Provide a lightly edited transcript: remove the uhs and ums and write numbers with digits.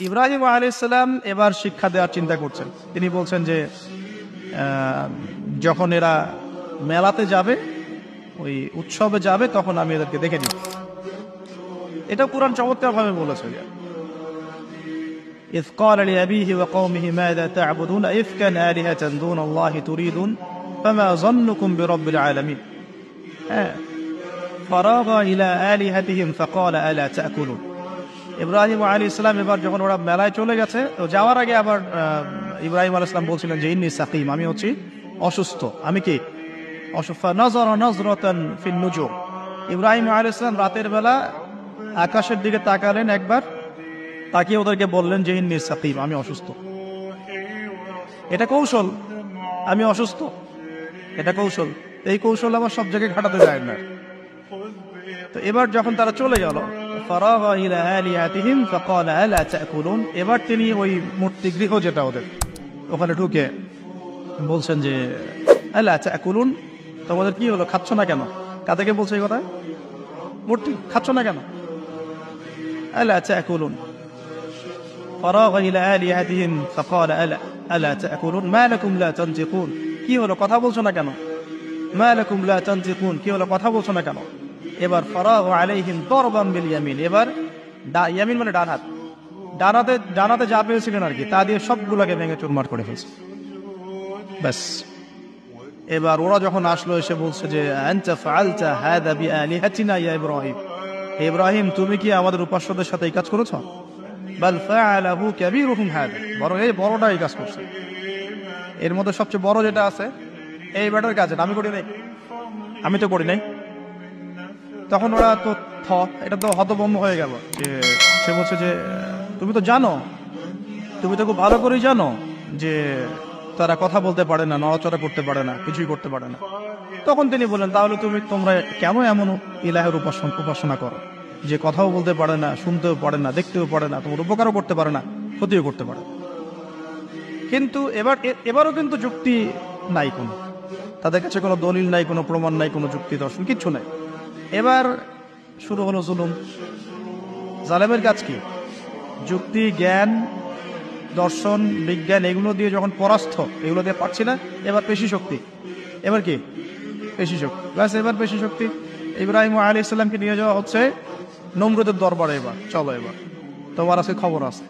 ইব্রাহিম আলাইহিস সালাম এবার শিক্ষা দেওয়ার চিন্তা করছেন। তিনি বলছেন যে যখন এরা মেলাতে যাবে, ওই উৎসবে যাবে, তখন আমি এদেরকে দেখে নিব। এটা কুরআন চমৎকার ভাবে বলেছে। إذ قال لأبيه وقومه ماذا تعبدون أئفكا آلهة دون الله تريدون فما ظنكم برب العالمين فراغ إلى آلهتهم فقال ألا تأكلون। ইব্রাহিম আলাইহিস সালাম এবার যখন ওরা মেলায় চলে গেছে, তো যাওয়ার আগে আবার ইব্রাহিম আলাইহিস সালাম বলছিলেন যে ইন্নী সাকিম, আমি হচ্ছি অসুস্থ। আমি কি অসুস্থ? নাযারা নাযরাতান ফিন নুজুম। ইব্রাহিম আলাইহিস সালাম রাতের বেলা আকাশের দিকে তাকালেন একবার, তাকিয়ে ওদেরকে বললেন যে ইন্নী সাকিম, আমি অসুস্থ। এটা কৌশল, আমি অসুস্থ, এটা কৌশল। এই কৌশল আবার সব জায়গায় খাটাতে যায় না। তো এবার যখন তারা চলে গেল, ফারাগা ইলা আলিহাতিহিম ফাকালা আলা তাকুলুন, এবার তিনি ওই মূর্তি গৃহ যেটা ওদের, ওখানে ঢুকে বলছেন যে আলা তাকুলুন, তোমাদের কি হলো, খাচ্ছ না কেন? কাদেরকে বলছে এই কথা? মূর্তি, খাচ্ছ না কেন? আলা তাকুলুন। ফারাগা ইলা আলিহাতিহিম ফাকালা আলা তাকুলুন মা লাকুম লা তানতিকুন, কি হলো, কথা বলছো না কেন? মা লাকুম লা তানতিকুন, কি হলো, কথা বলছো না কেন? এবার ফারাগা আলাইহিম দরবান বিল ইয়ামিন, এবার ইয়ামিন মানে ডান হাত, ডানাতে যা পেয়েছিলেন আর কি, তা দিয়ে সবগুলোকে ভেঙে চুরমার করে ফেলছে। ব্যাস, এবার ওরা যখন আসলো এসে বলছে যে আনতা ফাআলতা হাযা বিআলিহাতিনা ইয়া ইব্রাহিম, হে ইব্রাহিম তুমি কি আমাদের উপাস্যদের সাথে এই কাজ করেছো? বাল ফাআলাহু কাবীরুহুম হাযা, বড় এই বড়টা এই কাজ করছে। এর মধ্যে সবচেয়ে বড় যেটা আছে এই ব্যাটার কাজ, আমি করি নাই, আমি তো করি নাই। তখন ওরা তো এটা তো হতভম্ব হয়ে গেল, যে সে বলছে যে তুমি তো জানো, তুমি তো খুব ভালো করেই জানো যে তারা কথা বলতে পারে না, নড়াচড়া করতে পারে না, কিছুই করতে পারে না। তখন তিনি বললেন তাহলে তোমরা কেন এমন ইলাহের উপাসনা করো যে কথাও বলতে পারে না, শুনতেও পারে না, দেখতেও পারে না, তোমার উপকারও করতে পারে না, ক্ষতিও করতে পারে না। কিন্তু এবারও কিন্তু যুক্তি নাই, কোনো তাদের কাছে কোনো দলিল নাই, কোনো প্রমাণ নাই, কোনো যুক্তি দর্শন কিচ্ছু নাই। এবার শুরু হলো জুলুম। জালেমের কাজ কি? যুক্তি, জ্ঞান, দর্শন, বিজ্ঞান এগুলো দিয়ে যখন পরাস্ত, এগুলো দিয়ে পারছি না, এবার পেশি শক্তি। এবার কি? পেশি শক্তি। ব্যাস, এবার পেশি শক্তি। ইব্রাহিম আলাইহিস সালামকে নিয়ে যাওয়া হচ্ছে নমরুদের দরবারে। এবার চলো, এবার তোমার আছে খবর আছে।